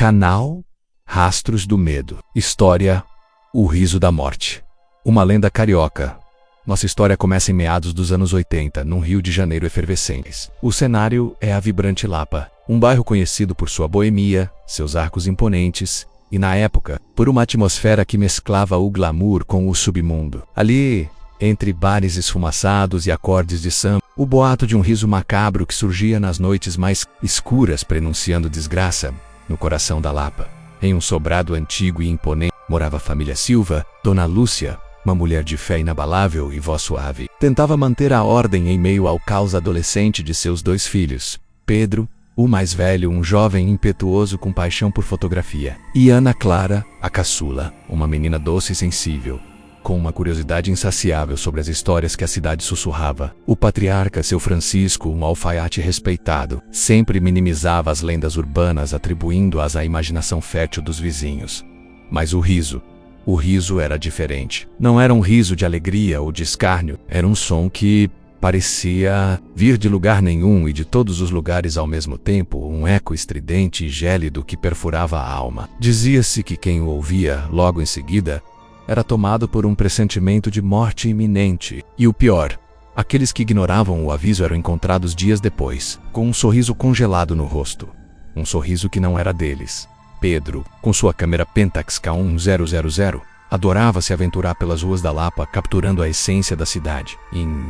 Canal Rastros do Medo. História: O Riso da Morte. Uma lenda carioca. Nossa história começa em meados dos anos 80, num Rio de Janeiro efervescente. O cenário é a vibrante Lapa, um bairro conhecido por sua boemia, seus arcos imponentes e, na época, por uma atmosfera que mesclava o glamour com o submundo. Ali, entre bares esfumaçados e acordes de samba, o boato de um riso macabro que surgia nas noites mais escuras prenunciando desgraça. No coração da Lapa, em um sobrado antigo e imponente, morava a família Silva. Dona Lúcia, uma mulher de fé inabalável e voz suave, tentava manter a ordem em meio ao caos adolescente de seus 2 filhos. Pedro, o mais velho, um jovem impetuoso com paixão por fotografia, e Ana Clara, a caçula, uma menina doce e sensível, com uma curiosidade insaciável sobre as histórias que a cidade sussurrava. O patriarca, seu Francisco, um alfaiate respeitado, sempre minimizava as lendas urbanas, atribuindo-as à imaginação fértil dos vizinhos. Mas o riso era diferente. Não era um riso de alegria ou de escárnio, era um som que parecia vir de lugar nenhum e de todos os lugares ao mesmo tempo, um eco estridente e gélido que perfurava a alma. Dizia-se que quem o ouvia, logo em seguida, era tomado por um pressentimento de morte iminente. E o pior, aqueles que ignoravam o aviso eram encontrados dias depois, com um sorriso congelado no rosto. Um sorriso que não era deles. Pedro, com sua câmera Pentax K1000, adorava se aventurar pelas ruas da Lapa, capturando a essência da cidade. Em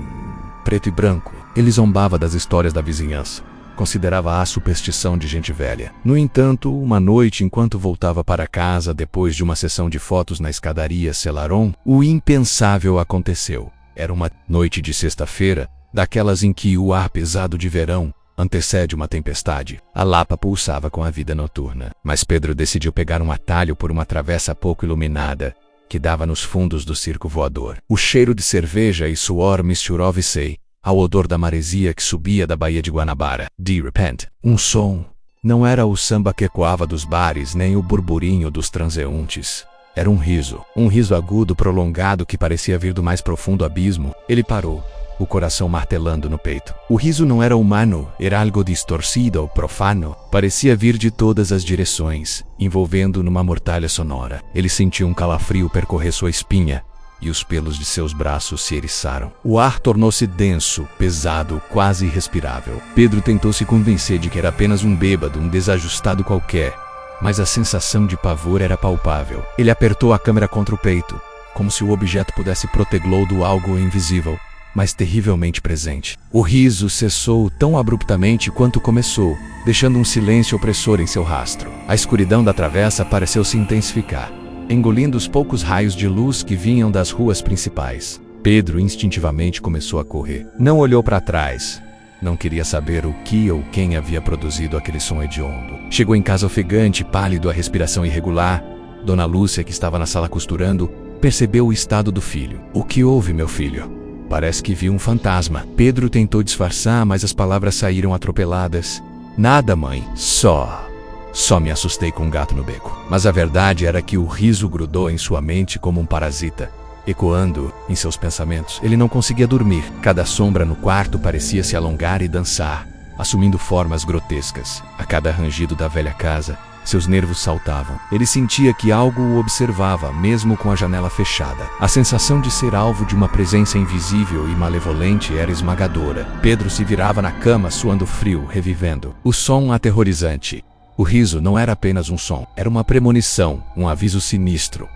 preto e branco, ele zombava das histórias da vizinhança. Considerava a superstição de gente velha. No entanto, uma noite, enquanto voltava para casa depois de uma sessão de fotos na escadaria Celaron, o impensável aconteceu. Era uma noite de sexta-feira, daquelas em que o ar pesado de verão antecede uma tempestade. A Lapa pulsava com a vida noturna. Mas Pedro decidiu pegar um atalho por uma travessa pouco iluminada, que dava nos fundos do circo voador. O cheiro de cerveja e suor misturava-se ao odor da maresia que subia da Baía de Guanabara. De repente, um som. Não era o samba que ecoava dos bares, nem o burburinho dos transeuntes. Era um riso agudo prolongado que parecia vir do mais profundo abismo. Ele parou, o coração martelando no peito. O riso não era humano, era algo distorcido ou profano. Parecia vir de todas as direções, envolvendo numa mortalha sonora. Ele sentiu um calafrio percorrer sua espinha, e os pelos de seus braços se eriçaram. O ar tornou-se denso, pesado, quase irrespirável. Pedro tentou se convencer de que era apenas um bêbado, um desajustado qualquer, mas a sensação de pavor era palpável. Ele apertou a câmera contra o peito, como se o objeto pudesse protegê-lo do algo invisível, mas terrivelmente presente. O riso cessou tão abruptamente quanto começou, deixando um silêncio opressor em seu rastro. A escuridão da travessa pareceu se intensificar, engolindo os poucos raios de luz que vinham das ruas principais. Pedro instintivamente começou a correr. Não olhou para trás. Não queria saber o que ou quem havia produzido aquele som hediondo. Chegou em casa ofegante, pálido, a respiração irregular. Dona Lúcia, que estava na sala costurando, percebeu o estado do filho. "O que houve, meu filho?" "Parece que viu um fantasma." Pedro tentou disfarçar, mas as palavras saíram atropeladas. "Nada, mãe. Só me assustei com um gato no beco." Mas a verdade era que o riso grudou em sua mente como um parasita, ecoando em seus pensamentos. Ele não conseguia dormir. Cada sombra no quarto parecia se alongar e dançar, assumindo formas grotescas. A cada rangido da velha casa, seus nervos saltavam. Ele sentia que algo o observava, mesmo com a janela fechada. A sensação de ser alvo de uma presença invisível e malevolente era esmagadora. Pedro se virava na cama, suando frio, revivendo o som aterrorizante. O riso não era apenas um som, era uma premonição, um aviso sinistro.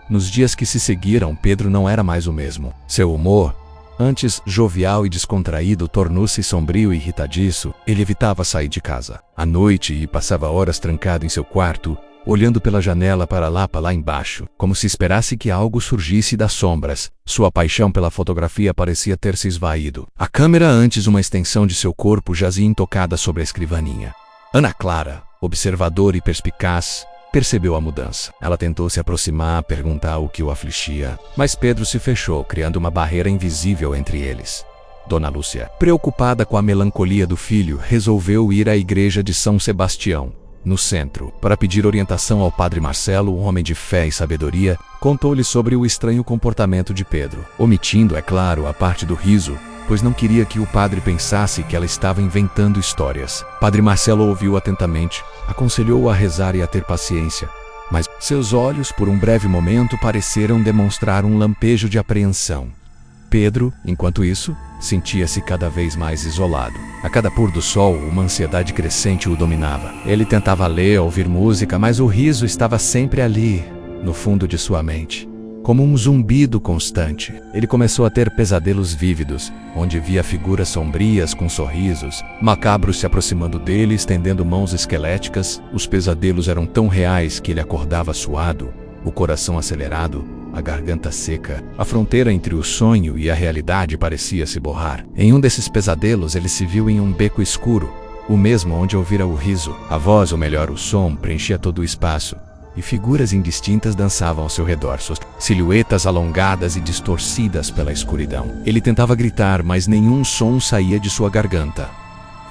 Nos dias que se seguiram, Pedro não era mais o mesmo. Seu humor, antes jovial e descontraído, tornou-se sombrio e irritadiço. Ele evitava sair de casa à noite e passava horas trancado em seu quarto, olhando pela janela para a Lapa lá embaixo, como se esperasse que algo surgisse das sombras. Sua paixão pela fotografia parecia ter se esvaído. A câmera, antes uma extensão de seu corpo, jazia intocada sobre a escrivaninha. Ana Clara, observadora e perspicaz, percebeu a mudança. Ela tentou se aproximar, perguntar o que o afligia, mas Pedro se fechou, criando uma barreira invisível entre eles. Dona Lúcia, preocupada com a melancolia do filho, resolveu ir à igreja de São Sebastião, no centro, para pedir orientação ao padre Marcelo, um homem de fé e sabedoria. Contou-lhe sobre o estranho comportamento de Pedro, omitindo, é claro, a parte do riso. pois não queria que o padre pensasse que ela estava inventando histórias. Padre Marcelo ouviu atentamente, aconselhou-a a rezar e a ter paciência, mas seus olhos, por um breve momento, pareceram demonstrar um lampejo de apreensão. Pedro, enquanto isso, sentia-se cada vez mais isolado. A cada pôr do sol, uma ansiedade crescente o dominava. Ele tentava ler, ouvir música, mas o riso estava sempre ali, no fundo de sua mente, como um zumbido constante. Ele começou a ter pesadelos vívidos, onde via figuras sombrias com sorrisos, macabros se aproximando dele, estendendo mãos esqueléticas. Os pesadelos eram tão reais que ele acordava suado, o coração acelerado, a garganta seca. A fronteira entre o sonho e a realidade parecia se borrar. Em um desses pesadelos, ele se viu em um beco escuro, o mesmo onde ouvira o riso. A voz, ou melhor, o som, preenchia todo o espaço, e figuras indistintas dançavam ao seu redor, suas silhuetas alongadas e distorcidas pela escuridão. Ele tentava gritar, mas nenhum som saía de sua garganta.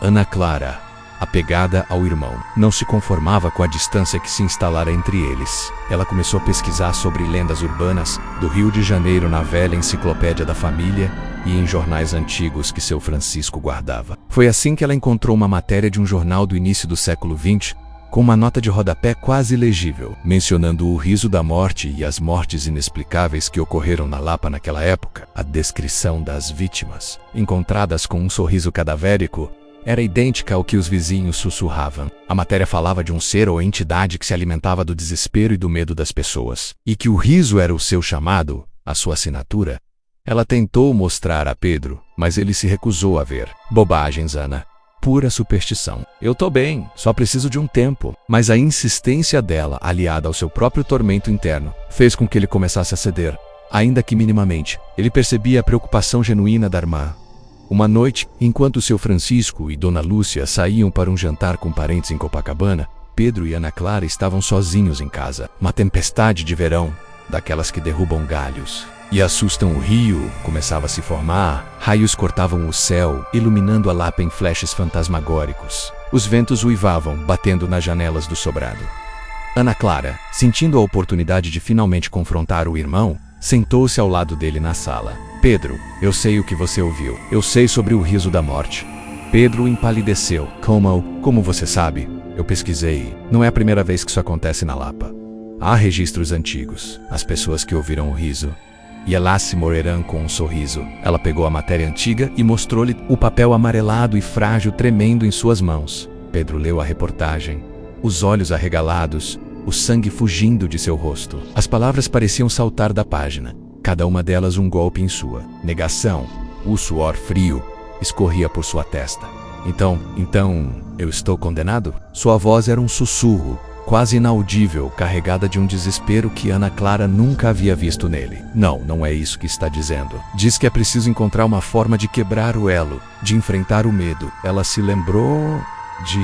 Ana Clara, apegada ao irmão, não se conformava com a distância que se instalara entre eles. Ela começou a pesquisar sobre lendas urbanas do Rio de Janeiro na velha enciclopédia da família e em jornais antigos que seu Francisco guardava. Foi assim que ela encontrou uma matéria de um jornal do início do século XX, com uma nota de rodapé quase legível, mencionando o riso da morte e as mortes inexplicáveis que ocorreram na Lapa naquela época. A descrição das vítimas, encontradas com um sorriso cadavérico, era idêntica ao que os vizinhos sussurravam. A matéria falava de um ser ou entidade que se alimentava do desespero e do medo das pessoas, e que o riso era o seu chamado, a sua assinatura. Ela tentou mostrar a Pedro, mas ele se recusou a ver. Bobagens, Ana. Pura superstição. Eu tô bem, só preciso de um tempo. Mas a insistência dela, aliada ao seu próprio tormento interno, fez com que ele começasse a ceder, ainda que minimamente. Ele percebia a preocupação genuína da irmã. Uma noite, enquanto seu Francisco e Dona Lúcia saíam para um jantar com parentes em Copacabana, Pedro e Ana Clara estavam sozinhos em casa. Uma tempestade de verão, daquelas que derrubam galhos e assustam o rio, começava a se formar. Raios cortavam o céu, iluminando a Lapa em flashes fantasmagóricos. Os ventos uivavam, batendo nas janelas do sobrado. Ana Clara, sentindo a oportunidade de finalmente confrontar o irmão, sentou-se ao lado dele na sala. Pedro, eu sei o que você ouviu. Eu sei sobre o riso da morte. Pedro empalideceu. Como você sabe? Eu pesquisei. Não é a primeira vez que isso acontece na Lapa. Há registros antigos. As pessoas que ouviram o riso e elas se morrerão com um sorriso. Ela pegou a matéria antiga e mostrou-lhe o papel amarelado e frágil tremendo em suas mãos. Pedro leu a reportagem, os olhos arregalados, o sangue fugindo de seu rosto. As palavras pareciam saltar da página, cada uma delas um golpe em sua negação. O suor frio escorria por sua testa. Então, eu estou condenado? Sua voz era um sussurro, quase inaudível, carregada de um desespero que Ana Clara nunca havia visto nele. Não é isso que está dizendo. Diz que é preciso encontrar uma forma de quebrar o elo, de enfrentar o medo. Ela se lembrou de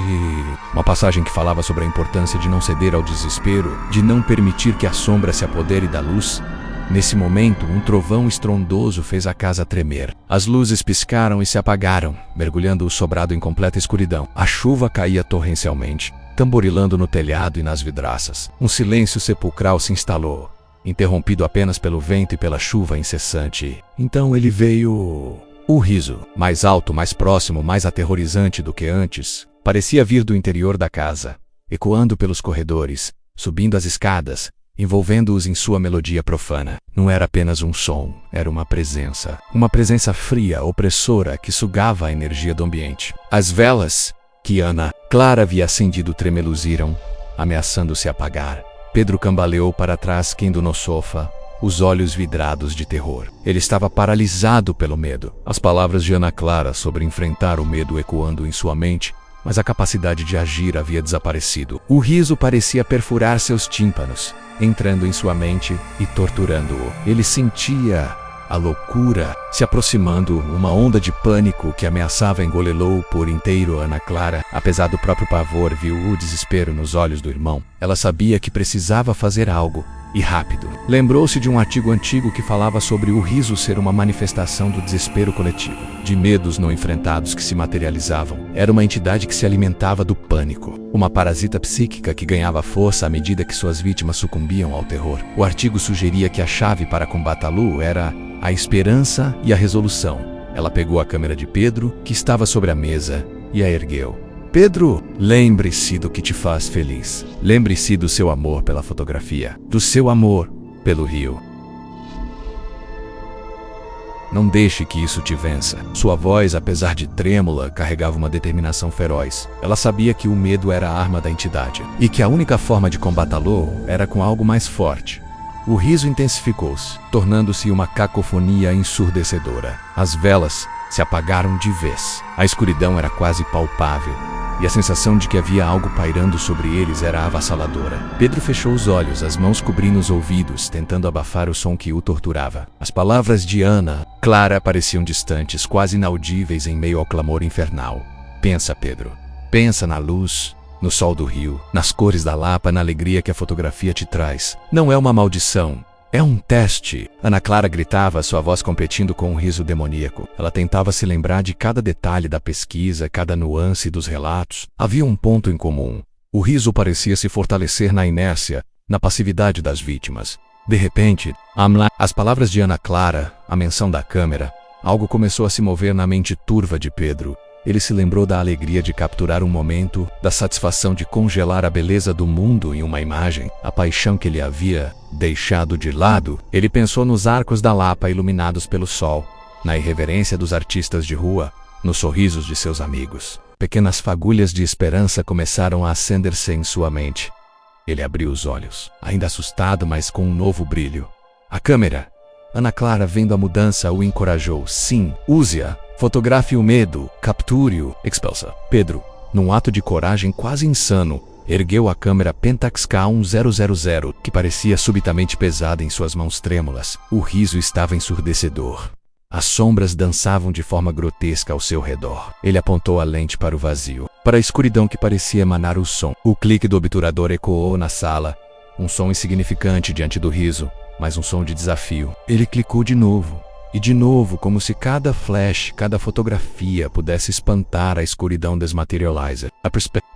uma passagem que falava sobre a importância de não ceder ao desespero, de não permitir que a sombra se apodere da luz. Nesse momento, um trovão estrondoso fez a casa tremer. As luzes piscaram e se apagaram, mergulhando o sobrado em completa escuridão. A chuva caía torrencialmente, tamborilando no telhado e nas vidraças. Um silêncio sepulcral se instalou, interrompido apenas pelo vento e pela chuva incessante. Então ele veio. O riso, mais alto, mais próximo, mais aterrorizante do que antes, parecia vir do interior da casa, ecoando pelos corredores, subindo as escadas, envolvendo-os em sua melodia profana. Não era apenas um som, era uma presença fria, opressora, que sugava a energia do ambiente. As velas que Ana Clara havia acendido tremeluziram, ameaçando se apagar. Pedro cambaleou para trás, caindo no sofá, os olhos vidrados de terror. Ele estava paralisado pelo medo. As palavras de Ana Clara sobre enfrentar o medo ecoando em sua mente, mas a capacidade de agir havia desaparecido. O riso parecia perfurar seus tímpanos, entrando em sua mente e torturando-o. Ele sentia a loucura se aproximando, uma onda de pânico que ameaçava engolê-lo por inteiro. Ana Clara, apesar do próprio pavor, viu o desespero nos olhos do irmão. Ela sabia que precisava fazer algo, e rápido. Lembrou-se de um artigo antigo que falava sobre o riso ser uma manifestação do desespero coletivo, de medos não enfrentados que se materializavam. Era uma entidade que se alimentava do pânico, uma parasita psíquica que ganhava força à medida que suas vítimas sucumbiam ao terror. O artigo sugeria que a chave para combatê-lo era a esperança e a resolução, Ela pegou a câmera de Pedro, que estava sobre a mesa, e a ergueu. Pedro, lembre-se do que te faz feliz. Lembre-se do seu amor pela fotografia, do seu amor pelo rio. Não deixe que isso te vença. Sua voz, apesar de trêmula, carregava uma determinação feroz. Ela sabia que o medo era a arma da entidade, e que a única forma de combatê-lo era com algo mais forte. O riso intensificou-se, tornando-se uma cacofonia ensurdecedora. As velas se apagaram de vez. A escuridão era quase palpável, e a sensação de que havia algo pairando sobre eles era avassaladora. Pedro fechou os olhos, as mãos cobrindo os ouvidos, tentando abafar o som que o torturava. As palavras de Ana Clara pareciam distantes, quase inaudíveis em meio ao clamor infernal. Pensa, Pedro. Pensa na luz, no sol do rio, nas cores da Lapa, na alegria que a fotografia te traz. Não é uma maldição. É um teste. Ana Clara gritava, sua voz competindo com um riso demoníaco. Ela tentava se lembrar de cada detalhe da pesquisa, cada nuance dos relatos. Havia um ponto em comum. O riso parecia se fortalecer na inércia, na passividade das vítimas. De repente, as palavras de Ana Clara, a menção da câmera, algo começou a se mover na mente turva de Pedro. Ele se lembrou da alegria de capturar um momento, da satisfação de congelar a beleza do mundo em uma imagem, a paixão que ele havia deixado de lado. Ele pensou nos arcos da Lapa iluminados pelo sol, na irreverência dos artistas de rua, nos sorrisos de seus amigos. Pequenas fagulhas de esperança começaram a acender-se em sua mente. Ele abriu os olhos, ainda assustado, mas com um novo brilho. A câmera! Ana Clara, vendo a mudança, o encorajou. Sim, use-a. Fotografe o medo, capture-o, expulsa. Pedro, num ato de coragem quase insano, ergueu a câmera Pentax K1000, que parecia subitamente pesada em suas mãos trêmulas. O riso estava ensurdecedor. As sombras dançavam de forma grotesca ao seu redor. Ele apontou a lente para o vazio, para a escuridão que parecia emanar o som. O clique do obturador ecoou na sala, um som insignificante diante do riso, mas um som de desafio. Ele clicou de novo. E de novo, como se cada flash, cada fotografia pudesse espantar a escuridão desmaterializer.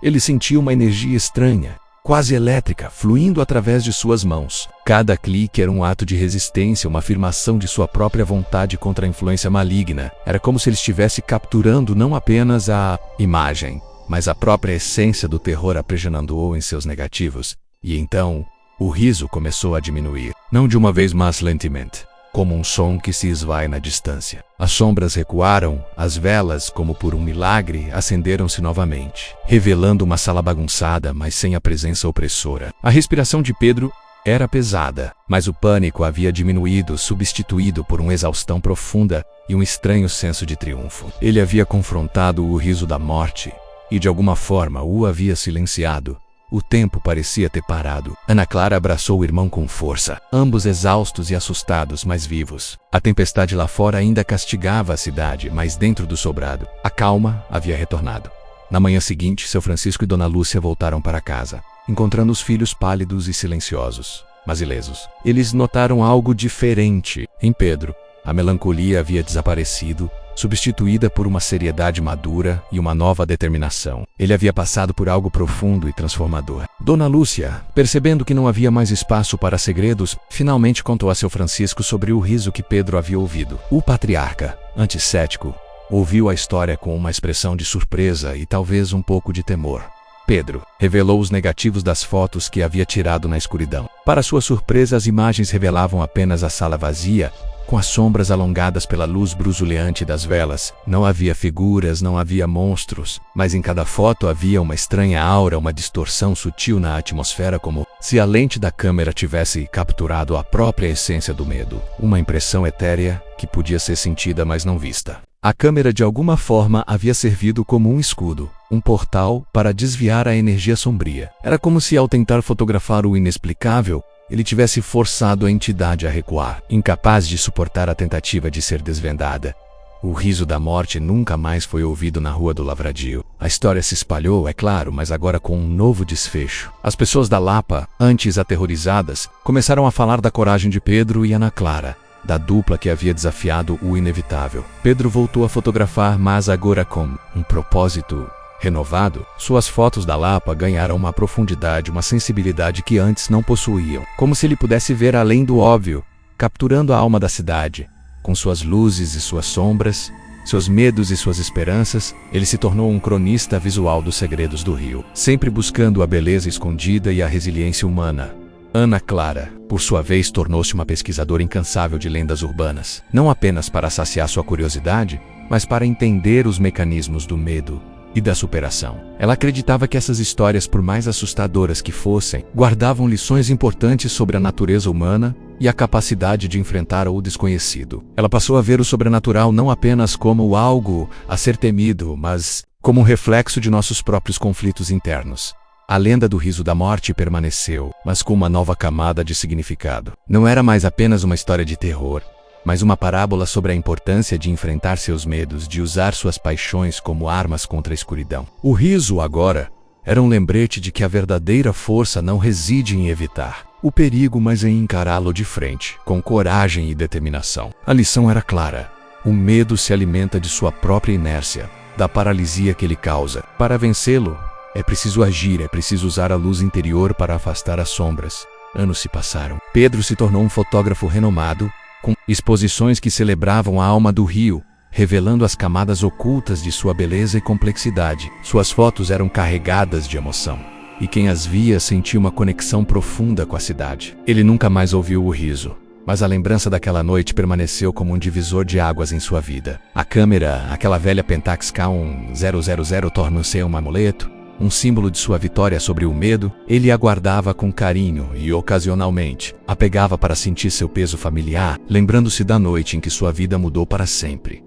Ele sentiu uma energia estranha, quase elétrica, fluindo através de suas mãos. Cada clique era um ato de resistência, uma afirmação de sua própria vontade contra a influência maligna. Era como se ele estivesse capturando não apenas a imagem, mas a própria essência do terror aprisionando-o em seus negativos. E então, o riso começou a diminuir, não de uma vez, mas lentamente, como um som que se esvai na distância. As sombras recuaram, as velas, como por um milagre, acenderam-se novamente, revelando uma sala bagunçada, mas sem a presença opressora. A respiração de Pedro era pesada, mas o pânico havia diminuído, substituído por uma exaustão profunda e um estranho senso de triunfo. Ele havia confrontado o riso da morte e, de alguma forma, o havia silenciado. O tempo parecia ter parado. Ana Clara abraçou o irmão com força, ambos exaustos e assustados, mas vivos. A tempestade lá fora ainda castigava a cidade, mas dentro do sobrado, a calma havia retornado. Na manhã seguinte, seu Francisco e Dona Lúcia voltaram para casa, encontrando os filhos pálidos e silenciosos, mas ilesos. Eles notaram algo diferente em Pedro. A melancolia havia desaparecido, substituída por uma seriedade madura e uma nova determinação. Ele havia passado por algo profundo e transformador. Dona Lúcia, percebendo que não havia mais espaço para segredos, finalmente contou a seu Francisco sobre o riso que Pedro havia ouvido. O patriarca, antes cético, ouviu a história com uma expressão de surpresa e talvez um pouco de temor. Pedro revelou os negativos das fotos que havia tirado na escuridão. Para sua surpresa, as imagens revelavam apenas a sala vazia, com as sombras alongadas pela luz brusuleante das velas. Não havia figuras, não havia monstros, mas em cada foto havia uma estranha aura, uma distorção sutil na atmosfera, como se a lente da câmera tivesse capturado a própria essência do medo. Uma impressão etérea que podia ser sentida, mas não vista. A câmera de alguma forma havia servido como um escudo, um portal para desviar a energia sombria. Era como se, ao tentar fotografar o inexplicável, ele tivesse forçado a entidade a recuar, incapaz de suportar a tentativa de ser desvendada. O riso da morte nunca mais foi ouvido na Rua do Lavradio. A história se espalhou, é claro, mas agora com um novo desfecho. As pessoas da Lapa, antes aterrorizadas, começaram a falar da coragem de Pedro e Ana Clara, da dupla que havia desafiado o inevitável. Pedro voltou a fotografar, mas agora com um propósito renovado. Suas fotos da Lapa ganharam uma profundidade, uma sensibilidade que antes não possuíam, como se ele pudesse ver além do óbvio, capturando a alma da cidade, com suas luzes e suas sombras, seus medos e suas esperanças, ele se tornou um cronista visual dos segredos do rio, sempre buscando a beleza escondida e a resiliência humana. Ana Clara, por sua vez, tornou-se uma pesquisadora incansável de lendas urbanas, não apenas para saciar sua curiosidade, mas para entender os mecanismos do medo e da superação. Ela acreditava que essas histórias, por mais assustadoras que fossem, guardavam lições importantes sobre a natureza humana e a capacidade de enfrentar o desconhecido. Ela passou a ver o sobrenatural não apenas como algo a ser temido, mas como um reflexo de nossos próprios conflitos internos. A lenda do riso da morte permaneceu, mas com uma nova camada de significado. Não era mais apenas uma história de terror, mas uma parábola sobre a importância de enfrentar seus medos, de usar suas paixões como armas contra a escuridão. O riso, agora, era um lembrete de que a verdadeira força não reside em evitar o perigo, mas em encará-lo de frente, com coragem e determinação. A lição era clara: o medo se alimenta de sua própria inércia, da paralisia que ele causa. Para vencê-lo, é preciso agir, é preciso usar a luz interior para afastar as sombras. Anos se passaram. Pedro se tornou um fotógrafo renomado, com exposições que celebravam a alma do rio, revelando as camadas ocultas de sua beleza e complexidade. Suas fotos eram carregadas de emoção, e quem as via sentia uma conexão profunda com a cidade. Ele nunca mais ouviu o riso, mas a lembrança daquela noite permaneceu como um divisor de águas em sua vida. A câmera, aquela velha Pentax K1000, tornou-se um amuleto, um símbolo de sua vitória sobre o medo. Ele a guardava com carinho e, ocasionalmente, a pegava para sentir seu peso familiar, lembrando-se da noite em que sua vida mudou para sempre.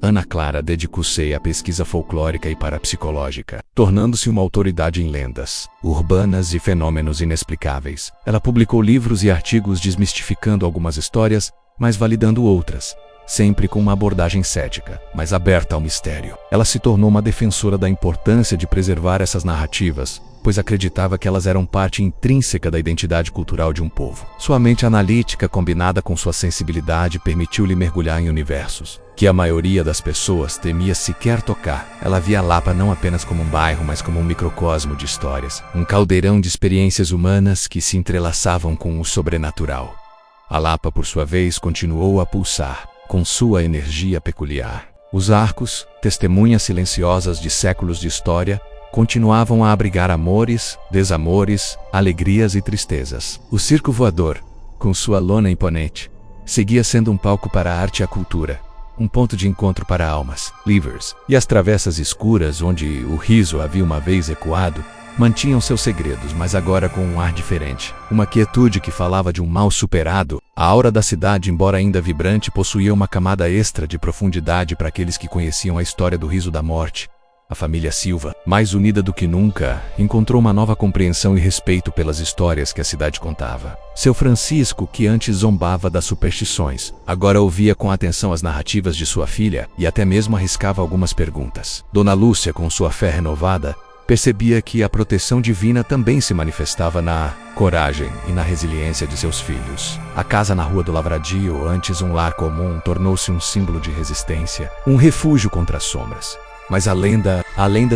Ana Clara dedicou-se à pesquisa folclórica e parapsicológica, tornando-se uma autoridade em lendas urbanas e fenômenos inexplicáveis. Ela publicou livros e artigos desmistificando algumas histórias, mas validando outras, sempre com uma abordagem cética, mas aberta ao mistério. Ela se tornou uma defensora da importância de preservar essas narrativas, pois acreditava que elas eram parte intrínseca da identidade cultural de um povo. Sua mente analítica, combinada com sua sensibilidade, permitiu-lhe mergulhar em universos que a maioria das pessoas temia sequer tocar. Ela via Lapa não apenas como um bairro, mas como um microcosmo de histórias, um caldeirão de experiências humanas que se entrelaçavam com o sobrenatural. A Lapa, por sua vez, continuou a pulsar, com sua energia peculiar. Os arcos, testemunhas silenciosas de séculos de história, continuavam a abrigar amores, desamores, alegrias e tristezas. O circo voador, com sua lona imponente, seguia sendo um palco para a arte e a cultura, um ponto de encontro para almas livres. E as travessas escuras, onde o riso havia uma vez ecoado, mantinham seus segredos, mas agora com um ar diferente. Uma quietude que falava de um mal superado. A aura da cidade, embora ainda vibrante, possuía uma camada extra de profundidade para aqueles que conheciam a história do riso da morte. A família Silva, mais unida do que nunca, encontrou uma nova compreensão e respeito pelas histórias que a cidade contava. Seu Francisco, que antes zombava das superstições, agora ouvia com atenção as narrativas de sua filha e até mesmo arriscava algumas perguntas. Dona Lúcia, com sua fé renovada, percebia que a proteção divina também se manifestava na coragem e na resiliência de seus filhos. A casa na Rua do Lavradio, antes um lar comum, tornou-se um símbolo de resistência, um refúgio contra as sombras. Mas a lenda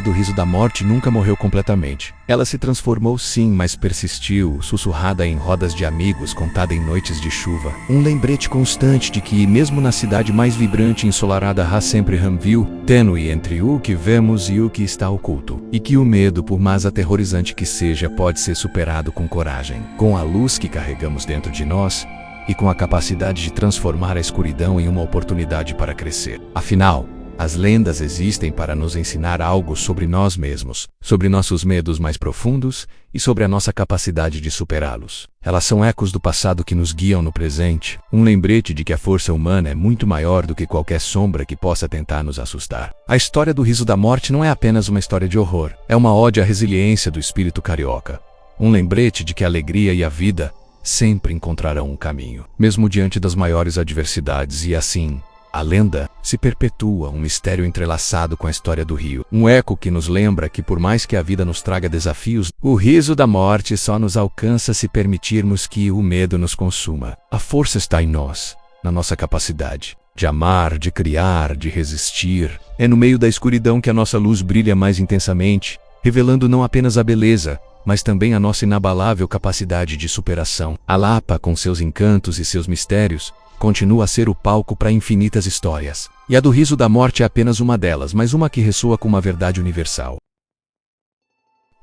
do riso da morte nunca morreu completamente. Ela se transformou sim, mas persistiu, sussurrada em rodas de amigos, contada em noites de chuva. Um lembrete constante de que, mesmo na cidade mais vibrante e ensolarada, há sempre ranvio tênue entre o que vemos e o que está oculto. E que o medo, por mais aterrorizante que seja, pode ser superado com coragem, com a luz que carregamos dentro de nós e com a capacidade de transformar a escuridão em uma oportunidade para crescer. Afinal, as lendas existem para nos ensinar algo sobre nós mesmos, sobre nossos medos mais profundos e sobre a nossa capacidade de superá-los. Elas são ecos do passado que nos guiam no presente, um lembrete de que a força humana é muito maior do que qualquer sombra que possa tentar nos assustar. A história do riso da morte não é apenas uma história de horror, é uma ode à resiliência do espírito carioca, um lembrete de que a alegria e a vida sempre encontrarão um caminho, mesmo diante das maiores adversidades, e assim, a lenda se perpetua, um mistério entrelaçado com a história do rio. Um eco que nos lembra que, por mais que a vida nos traga desafios, o riso da morte só nos alcança se permitirmos que o medo nos consuma. A força está em nós, na nossa capacidade de amar, de criar, de resistir. É no meio da escuridão que a nossa luz brilha mais intensamente, revelando não apenas a beleza, mas também a nossa inabalável capacidade de superação. A Lapa, com seus encantos e seus mistérios, continua a ser o palco para infinitas histórias. E a do riso da morte é apenas uma delas, mas uma que ressoa com uma verdade universal.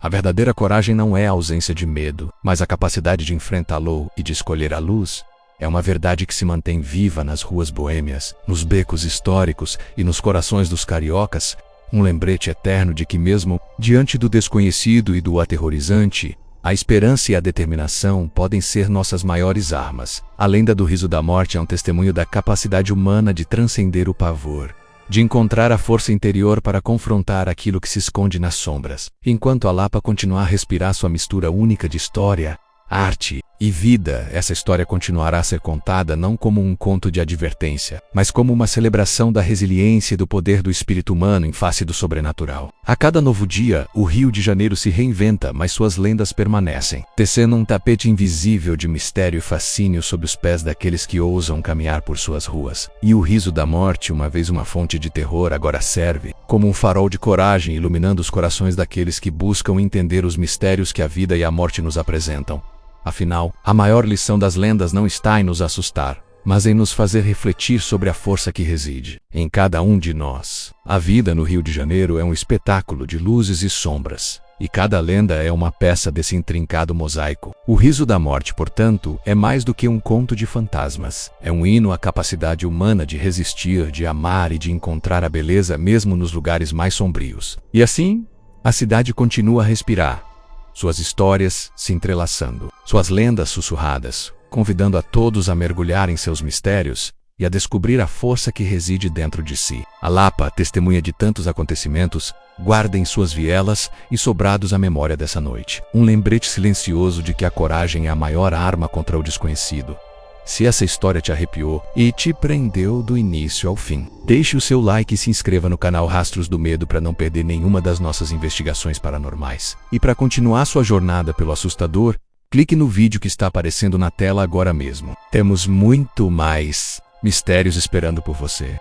A verdadeira coragem não é a ausência de medo, mas a capacidade de enfrentá-lo e de escolher a luz. É uma verdade que se mantém viva nas ruas boêmias, nos becos históricos e nos corações dos cariocas, um lembrete eterno de que mesmo diante do desconhecido e do aterrorizante, a esperança e a determinação podem ser nossas maiores armas. A lenda do riso da morte é um testemunho da capacidade humana de transcender o pavor, de encontrar a força interior para confrontar aquilo que se esconde nas sombras. Enquanto a Lapa continuar a respirar sua mistura única de história, arte e vida, essa história continuará a ser contada não como um conto de advertência, mas como uma celebração da resiliência e do poder do espírito humano em face do sobrenatural. A cada novo dia, o Rio de Janeiro se reinventa, mas suas lendas permanecem, tecendo um tapete invisível de mistério e fascínio sob os pés daqueles que ousam caminhar por suas ruas. E o riso da morte, uma vez uma fonte de terror, agora serve como um farol de coragem, iluminando os corações daqueles que buscam entender os mistérios que a vida e a morte nos apresentam. Afinal, a maior lição das lendas não está em nos assustar, mas em nos fazer refletir sobre a força que reside em cada um de nós. A vida no Rio de Janeiro é um espetáculo de luzes e sombras, e cada lenda é uma peça desse intrincado mosaico. O riso da morte, portanto, é mais do que um conto de fantasmas. É um hino à capacidade humana de resistir, de amar e de encontrar a beleza mesmo nos lugares mais sombrios. E assim, a cidade continua a respirar, suas histórias se entrelaçando, suas lendas sussurradas, convidando a todos a mergulhar em seus mistérios e a descobrir a força que reside dentro de si. A Lapa, testemunha de tantos acontecimentos, guarda em suas vielas e sobrados a memória dessa noite. Um lembrete silencioso de que a coragem é a maior arma contra o desconhecido. Se essa história te arrepiou e te prendeu do início ao fim, deixe o seu like e se inscreva no canal Rastros do Medo para não perder nenhuma das nossas investigações paranormais. E para continuar sua jornada pelo assustador, clique no vídeo que está aparecendo na tela agora mesmo. Temos muito mais mistérios esperando por você.